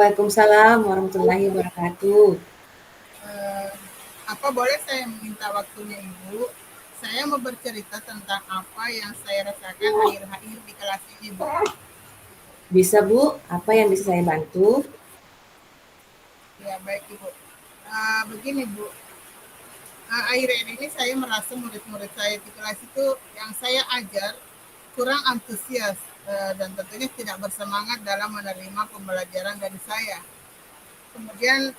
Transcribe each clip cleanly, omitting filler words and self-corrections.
Waalaikumsalam warahmatullahi wabarakatuh. Eh, apa boleh saya meminta waktunya Ibu? Saya mau bercerita tentang apa yang saya rasakan akhir-akhir di kelas ini, Bu. Bisa Bu, apa yang bisa saya bantu? Ya, baik Ibu. Begini Bu, akhir-akhir ini saya merasa murid-murid saya di kelas itu yang saya ajar kurang antusias dan tentunya tidak bersemangat dalam menerima pembelajaran dari saya. Kemudian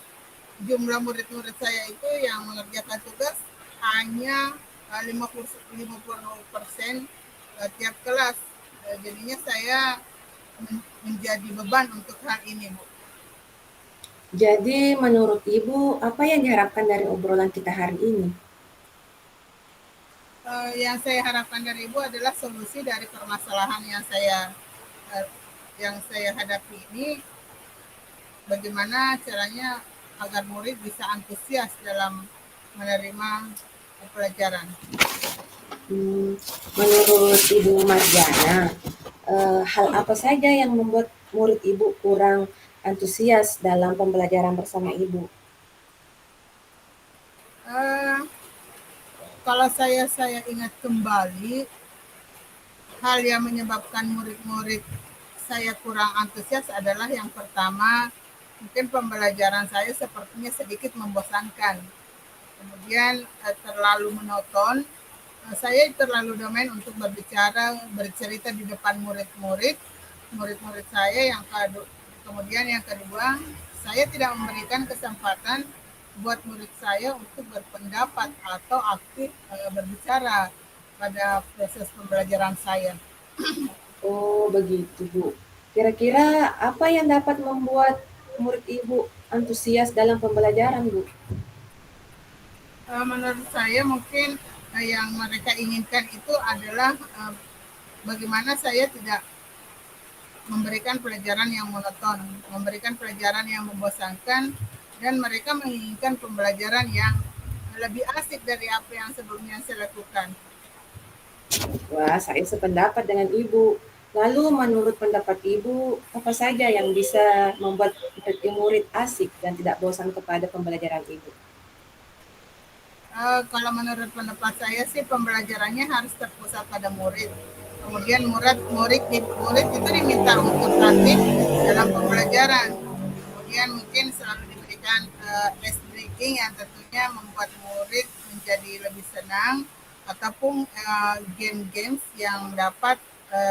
jumlah murid-murid saya itu yang mengerjakan tugas hanya 50% tiap kelas. Jadinya saya menjadi beban untuk hal ini, Bu. Jadi menurut Ibu, apa yang diharapkan dari obrolan kita hari ini? Yang saya harapkan dari Ibu adalah solusi dari permasalahan uh, yang saya hadapi ini. Bagaimana caranya agar murid bisa antusias dalam menerima pelajaran. Hmm, menurut Ibu Marjana, hal apa saja yang membuat murid Ibu kurang antusias dalam pembelajaran bersama Ibu? Uh, Kalau saya ingat kembali, hal yang menyebabkan murid-murid saya kurang antusias adalah yang pertama, mungkin pembelajaran saya sepertinya sedikit membosankan. Kemudian terlalu monoton, saya terlalu domain untuk berbicara, bercerita di depan murid-murid saya kemudian yang kedua, saya tidak memberikan kesempatan buat murid saya untuk berpendapat atau aktif berbicara pada proses pembelajaran saya. Oh, begitu Bu. Kira-kira apa yang dapat membuat murid Ibu antusias dalam pembelajaran, Bu? Menurut saya mungkin yang mereka inginkan itu adalah bagaimana saya tidak memberikan pelajaran yang monoton, memberikan pelajaran yang membosankan, dan mereka menginginkan pembelajaran yang lebih asik dari apa yang sebelumnya saya lakukan. Wah, saya sependapat dengan Ibu. Lalu menurut pendapat Ibu, apa saja yang bisa membuat murid asik dan tidak bosan kepada pembelajaran Ibu? Kalau menurut pendapat saya sih pembelajarannya harus terpusat pada murid. Kemudian murid itu diminta untuk aktif dalam pembelajaran. Kemudian mungkin selalu diberikan ice breaking yang tentunya membuat murid menjadi lebih senang, ataupun game-games yang dapat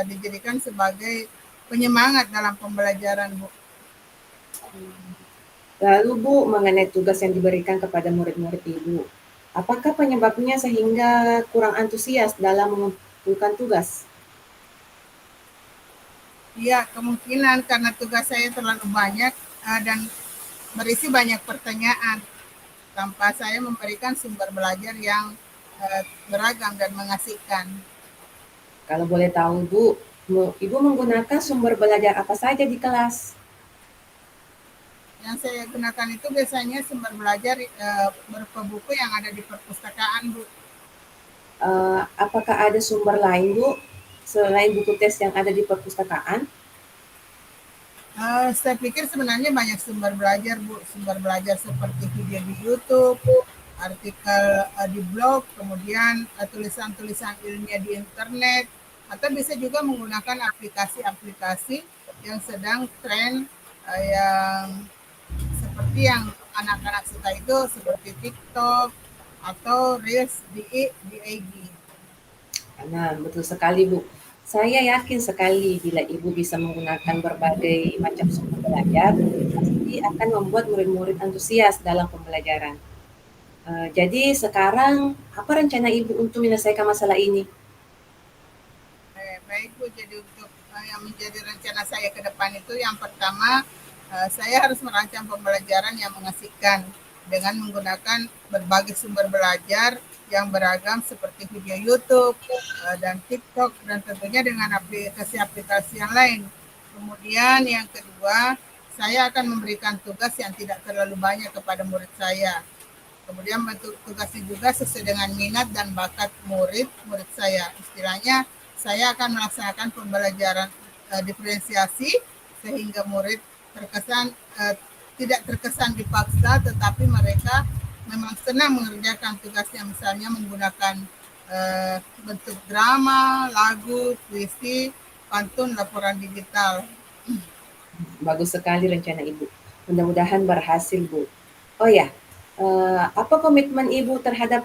dijadikan sebagai penyemangat dalam pembelajaran, Bu. Lalu Bu, mengenai tugas yang diberikan kepada murid-murid Ibu, apakah penyebabnya sehingga kurang antusias dalam mengumpulkan tugas? Iya, kemungkinan karena tugas saya terlalu banyak dan berisi banyak pertanyaan tanpa saya memberikan sumber belajar yang beragam dan mengasihkan. Kalau boleh tahu Bu, Ibu menggunakan sumber belajar apa saja di kelas? Yang saya gunakan itu biasanya sumber belajar berupa buku yang ada di perpustakaan, Bu. Apakah ada sumber lain Bu, selain buku tes yang ada di perpustakaan? Saya pikir sebenarnya banyak sumber belajar, Bu. Sumber belajar seperti video di YouTube, artikel di blog, kemudian tulisan-tulisan ilmiah di internet, atau bisa juga menggunakan aplikasi-aplikasi yang sedang tren, yang seperti yang anak-anak suka itu, seperti TikTok atau Reels di IG. Nah, betul sekali Bu. Saya yakin sekali bila Ibu bisa menggunakan berbagai macam sumber belajar, pasti akan membuat murid-murid antusias dalam pembelajaran. Jadi sekarang apa rencana Ibu untuk menyelesaikan masalah ini? Baik Bu, jadi untuk yang menjadi rencana saya ke depan itu yang pertama, saya harus merancang pembelajaran yang mengasihkan dengan menggunakan berbagai sumber belajar yang beragam seperti video YouTube dan TikTok, dan tentunya dengan aplikasi-aplikasi yang lain. Kemudian yang kedua, saya akan memberikan tugas yang tidak terlalu banyak kepada murid saya. Kemudian bentuk tugasnya juga sesuai dengan minat dan bakat murid saya. Istilahnya saya akan melaksanakan pembelajaran diferensiasi sehingga murid terkesan tidak terkesan dipaksa, tetapi mereka memang senang mengerjakan tugasnya, misalnya menggunakan bentuk drama, lagu, puisi, pantun, laporan digital. Bagus sekali rencana Ibu. Mudah-mudahan berhasil, Bu. Oh ya, apa komitmen Ibu terhadap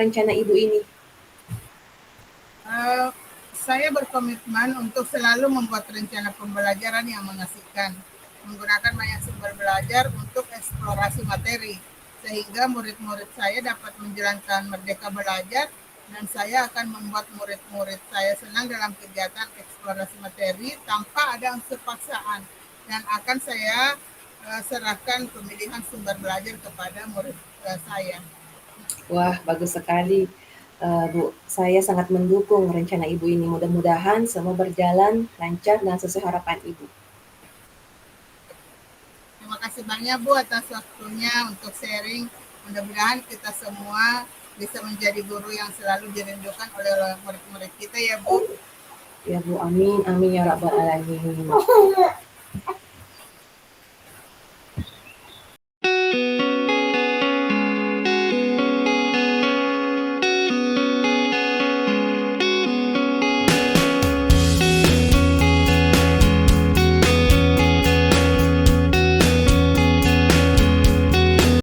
rencana Ibu ini? Saya berkomitmen untuk selalu membuat rencana pembelajaran yang mengasihkan, menggunakan banyak sumber belajar untuk eksplorasi materi, sehingga murid-murid saya dapat menjalankan merdeka belajar, dan saya akan membuat murid-murid saya senang dalam kegiatan eksplorasi materi tanpa ada unsur paksaan, dan akan saya serahkan pemilihan sumber belajar kepada murid saya. Wah, bagus sekali, Bu. Saya sangat mendukung rencana Ibu ini. Mudah-mudahan semua berjalan lancar dan sesuai harapan Ibu. Terima kasih banyak Bu atas waktunya untuk sharing. Mudah-mudahan kita semua bisa menjadi guru yang selalu dirindukan oleh murid-murid kita ya Bu. Ya Bu, amin, amin ya rabbal alamin.